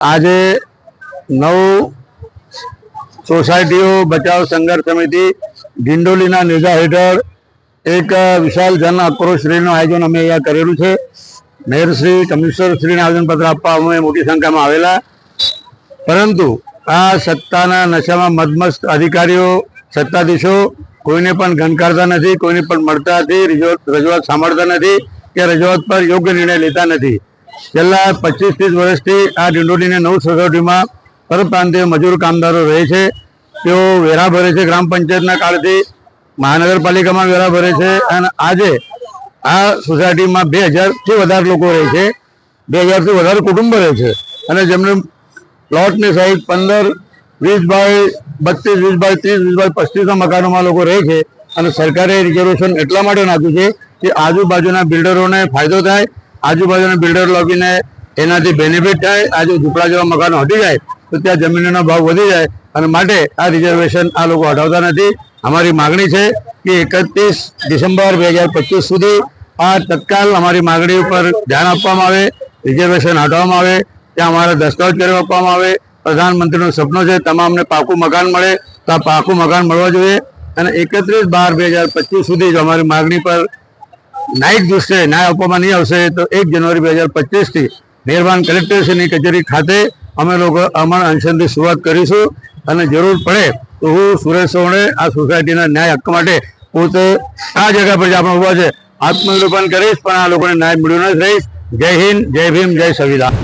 આજે 9 સોસાયટીઓ બચાવ સંઘર્ષ સમિતિ ડિંડોલીના નેજા હેઠળ એક વિશાળ જન આક્રોશ રેલીનું આયોજન અમે અહીંયા કરેલું છે। મેયરશ્રી, કમિશનરશ્રીને આવેદનપત્ર આપવા અમે મોટી સંખ્યામાં આવેલા, પરંતુ આ સત્તાના નશામાં મદમસ્ત અધિકારીઓ, સત્તાધીશો કોઈને પણ ગણકારતા નથી, કોઈને પણ મળતા નથી, રજૂઆત સાંભળતા નથી કે રજૂઆત પર યોગ્ય નિર્ણય લેતા નથી। છેલ્લા 25-30 વર્ષથી આ ડિંડોલીની 9 સોસાયટીમાં પરપ્રાંતીય મજૂર કામદારો રહે છે। તેઓ વેરા ભરે છે, ગ્રામ પંચાયતના કાળથી મહાનગરપાલિકામાં વેરા ભરે છે, અને આજે આ સોસાયટીમાં 2000થી વધારે લોકો રહે છે, 2000થી વધારે કુટુંબો રહે છે, અને જેમને પ્લોટની સાઈઝ 15, 20 બાય 32, 20 બાય 30, 20 બાય 35ના મકાનોમાં લોકો રહે છે। અને સરકારે રિઝર્વેશન એટલા માટે નાખ્યું છે કે આજુબાજુના બિલ્ડરોને ફાયદો થાય, આજુબાજુના બિલ્ડર લોકોને એનાથી બેનિફિટ થાય। આજે ઝૂંપડા જેવા મકાનો હટી જાય તો ત્યાં જમીનનો ભાવ વધી જાય, અને માટે આ રિઝર્વેશન આ લોકો હટાવતા નથી। અમારી માગણી છે કે 31 ડિસેમ્બર 2025 સુધી આ તત્કાલ અમારી માગણી ઉપર ધ્યાન આપવામાં આવે, રિઝર્વેશન હટાવવામાં આવે, ત્યાં અમારા દસ્તાવેજ કરી આપવામાં આવે। પ્રધાનમંત્રીનું સપનું છે તમામને પાકું મકાન મળે, તો આ પાકું મકાન મળવા જોઈએ, અને 31/12/2025 સુધી જો અમારી માગણી પર ન્યાયિક દૃષ્ટિએ ન્યાય આપવામાં નહીં આવશે તો 1 જાન્યુઆરી 2025થી મહેરબાન કલેક્ટરશ્રીની કચેરી ખાતે અમે લોકો અમર અનશનની શરૂઆત કરીશું। અને જરૂર પડે તો હું સુરેશ સોણે આ સોસાયટીના ન્યાય હક્ક માટે પોતે આ જગ્યા પર જે આપણે ઉભા છે આત્મનિર્ભર કરીશ, પણ આ લોકોને ન્યાય મળ્યો નથી રહીશ। જય હિન્દ, જય ભીમ, જય સંવિધાન।